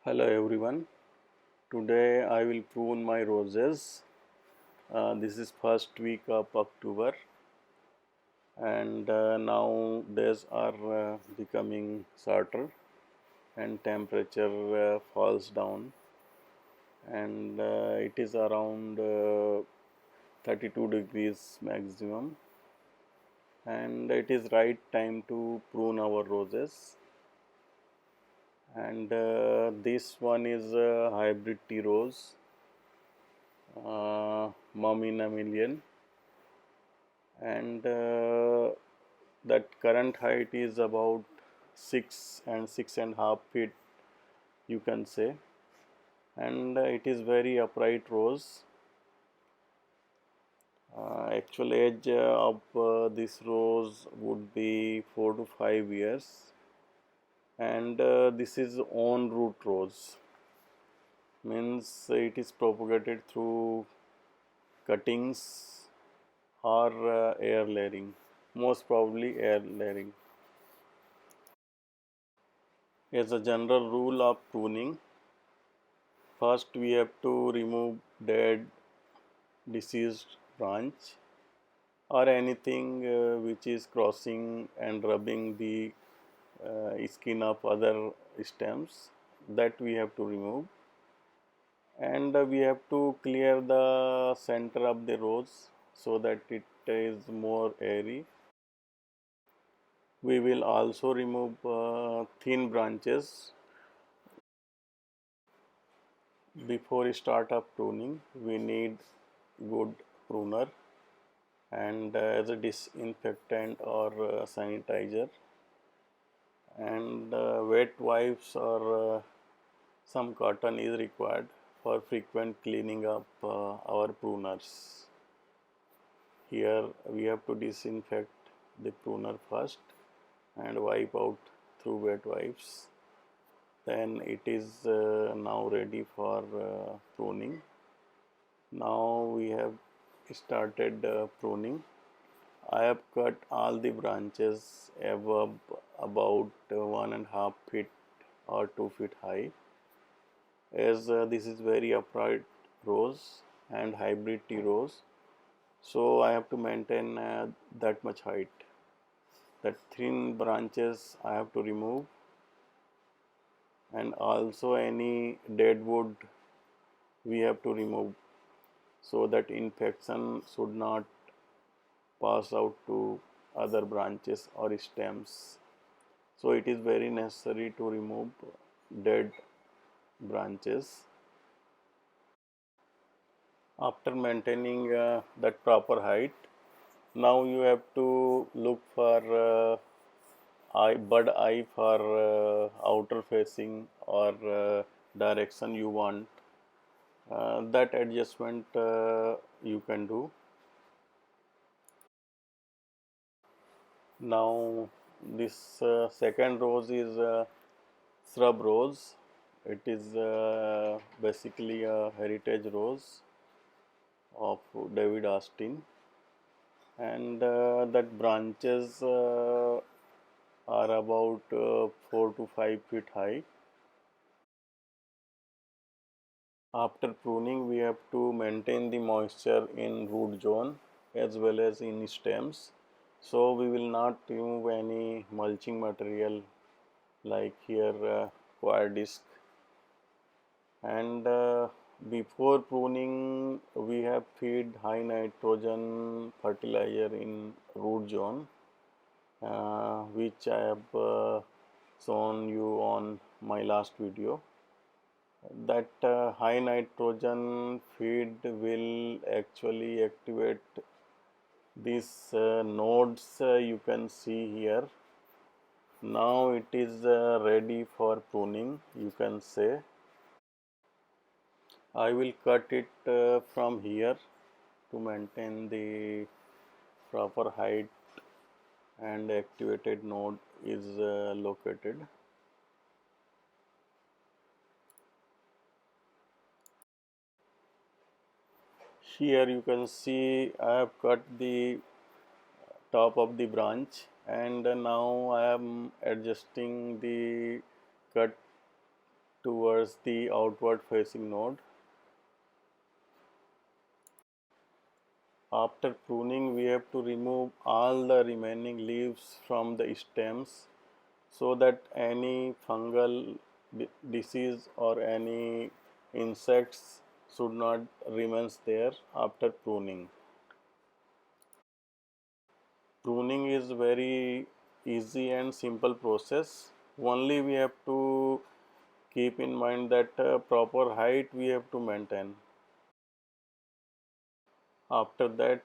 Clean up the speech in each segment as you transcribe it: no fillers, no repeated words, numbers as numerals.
Hello everyone. Today I will prune my roses. This is first week of October, and now days are becoming shorter and temperature falls down, and it is around 32 degrees maximum, and it is right time to prune our roses. And this one is hybrid tea rose, mum in a million, and that current height is about 6 and 6.5 feet, you can say, and it is very upright rose. Actual age of this rose would be 4 to 5 years, and this is on root rose, means it is propagated through cuttings or air layering, most probably air layering. As a general rule of pruning, first we have to remove dead, diseased branch or anything which is crossing and rubbing the skin of other stems, that we have to remove, and we have to clear the center of the rose so that it is more airy. We will also remove thin branches. Before start of pruning, we need good pruner and as a disinfectant or sanitizer, and wet wipes or some cotton is required for frequent cleaning up our pruners. Here we have to disinfect the pruner first and wipe out through wet wipes. Then it is now ready for pruning. Now we have started pruning. I have cut all the branches above about 1.5 feet or 2 feet high, as this is very upright rose and hybrid tea rose, so I have to maintain that much height. That thin branches I have to remove, and also any dead wood we have to remove, so that infection should not pass out to other branches or stems. So it is very necessary to remove dead branches. After maintaining that proper height, now you have to look for bird eye for outer facing or direction you want. That adjustment you can do. Now this second rose is shrub rose. It is basically a heritage rose of David Austin, and that branches are about 4 to 5 feet high. After pruning, we have to maintain the moisture in root zone as well as in stems. So we will not remove any mulching material like here coir disc. And before pruning, we have feed high nitrogen fertilizer in root zone, which I have shown you on my last video. That high nitrogen feed will actually activate these nodes you can see here. Now it is ready for pruning, you can say. I will cut it from here to maintain the proper height and activated node is located. Here you can see I have cut the top of the branch, and now I am adjusting the cut towards the outward facing node. After pruning, we have to remove all the remaining leaves from the stems so that any fungal disease or any insects should not remains there after pruning. Pruning is very easy and simple process. Only we have to keep in mind that proper height we have to maintain. After that,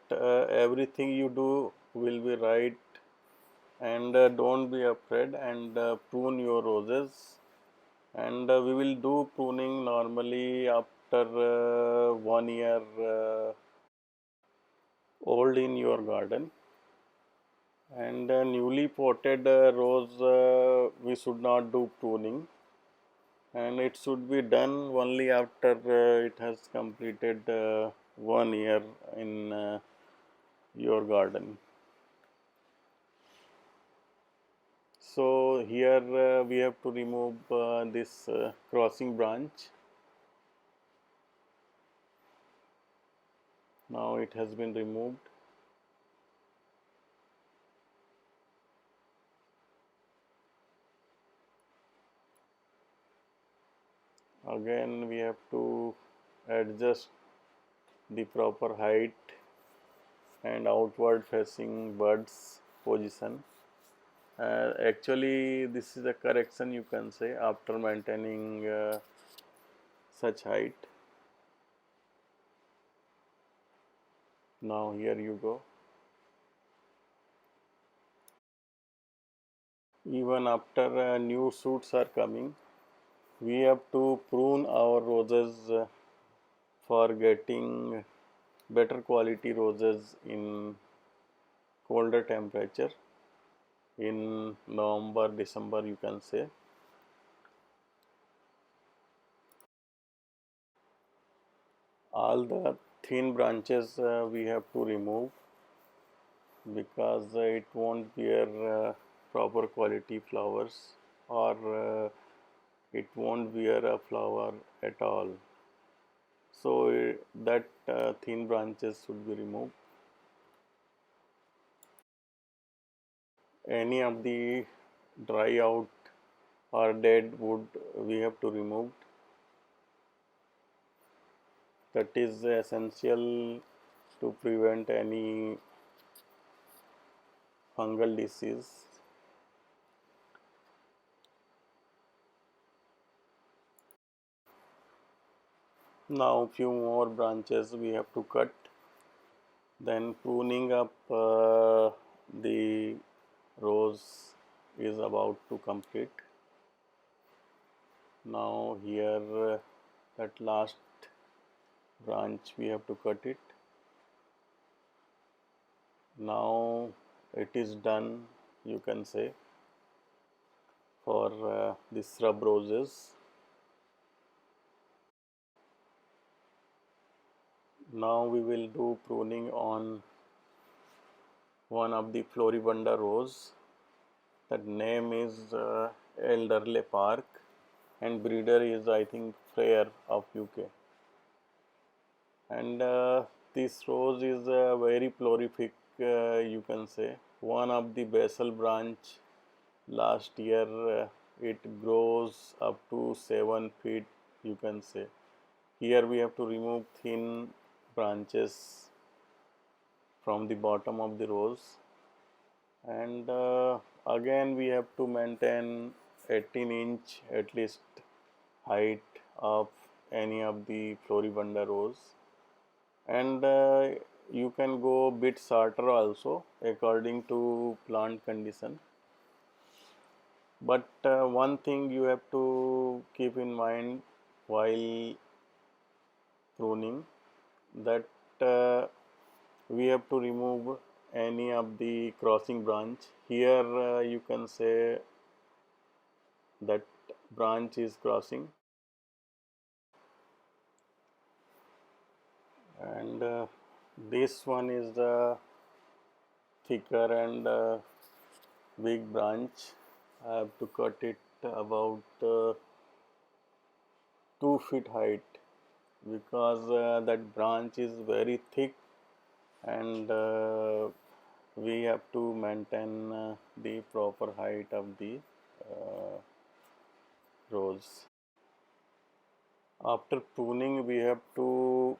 everything you do will be right, and don't be afraid, and prune your roses. And we will do pruning normally after 1 year old in your garden. And newly potted rose, we should not do pruning, and it should be done only after it has completed 1 year in your garden. So here we have to remove this crossing branch. Now it has been removed. Again we have to adjust the proper height and outward facing buds position. Actually this is a correction, you can say, after maintaining such height. Now here you go. Even after new shoots are coming, we have to prune our roses for getting better quality roses in colder temperature in November, December, you can say. All the thin branches we have to remove because it won't bear proper quality flowers, or it won't bear a flower at all. So that thin branches should be removed. Any of the dry out or dead wood we have to remove. That is essential to prevent any fungal disease. Now few more branches we have to cut. Then pruning up the rose is about to complete. Now here that last branch we have to cut it. Now it is done, you can say, for the shrub roses. Now we will do pruning on one of the Floribunda rose. That name is Elderly Park, and breeder is, I think, Freer of UK. And this rose is very prolific, you can say. One of the basal branch last year it grows up to 7 feet, you can say. Here we have to remove thin branches from the bottom of the rose, and again we have to maintain 18-inch at least height of any of the Floribunda rose, and you can go a bit shorter also according to plant condition. But one thing you have to keep in mind while pruning, that we have to remove any of the crossing branch. Here you can say that branch is crossing, and this one is the thicker and big branch. I have to cut it about 2 feet height, because that branch is very thick, and we have to maintain the proper height of the uh, rose. After pruning, we have to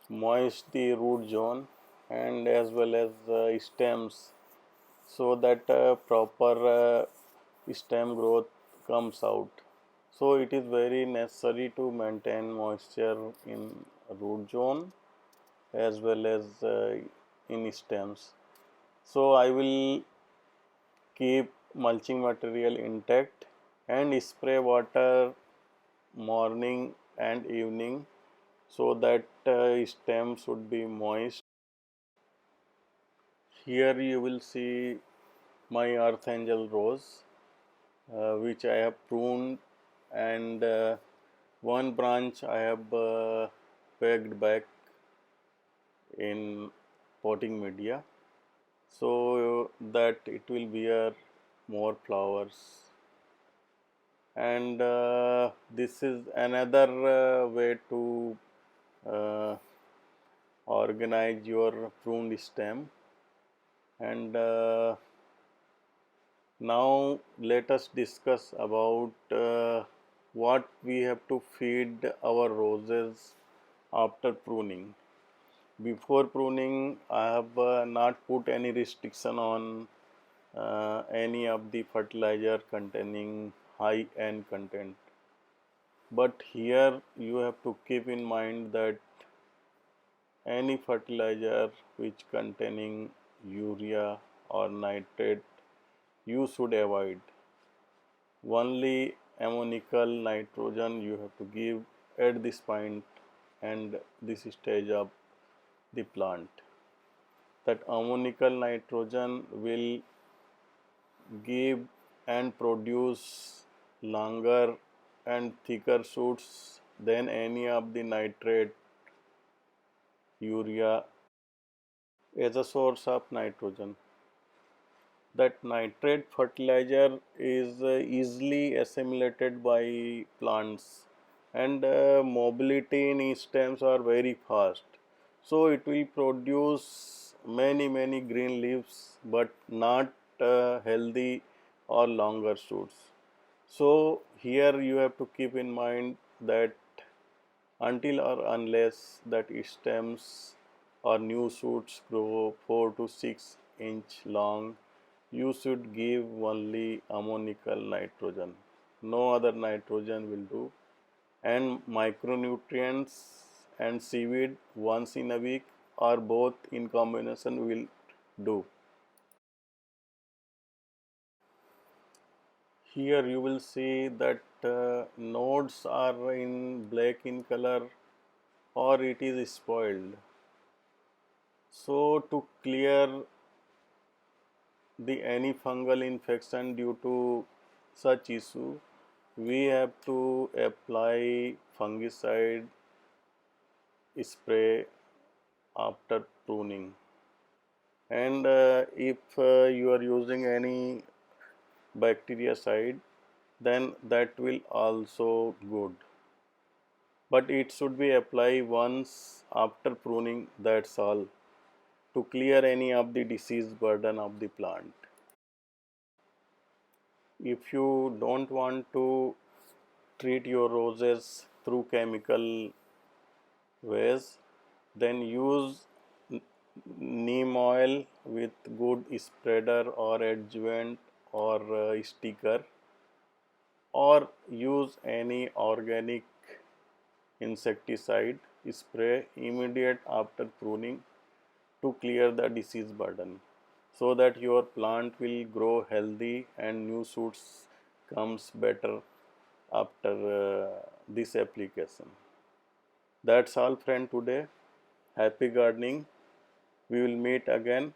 moist the root zone and as well as stems, so that proper stem growth comes out. So it is very necessary to maintain moisture in root zone as well as in stems. So I will keep mulching material intact and spray water morning and evening, so that stem should be moist. Here you will see my earth angel rose, which I have pruned, and one branch I have pegged back in potting media, so that it will bear more flowers. And this is another way to uh, organize your pruned stem. And now let us discuss about what we have to feed our roses after pruning. Before pruning, I have not put any restriction on any of the fertilizer containing high N content. But here you have to keep in mind that any fertilizer which containing urea or nitrate you should avoid. Only ammonical nitrogen you have to give at this point and this stage of the plant. That ammonical nitrogen will give and produce longer and thicker shoots than any of the nitrate, urea, as a source of nitrogen. That nitrate fertilizer is easily assimilated by plants, and mobility in stems are very fast. So it will produce many green leaves, but not healthy or longer shoots. So here you have to keep in mind that until or unless that stems or new shoots grow 4 to 6 inch long, you should give only ammonical nitrogen. No other nitrogen will do. And micronutrients and seaweed once in a week or both in combination will do. Here you will see that nodes are in black in color or it is spoiled. So to clear the any fungal infection due to such issue, we have to apply fungicide spray after pruning. And if you are using any bactericide, then that will also good, but it should be applied once after pruning, that's all, to clear any of the disease burden of the plant. If you don't want to treat your roses through chemical ways, then use neem oil with good spreader or adjuvant or sticker, or use any organic insecticide spray immediate after pruning to clear the disease burden, so that your plant will grow healthy and new shoots comes better after this application. That's all friend today. Happy gardening. We will meet again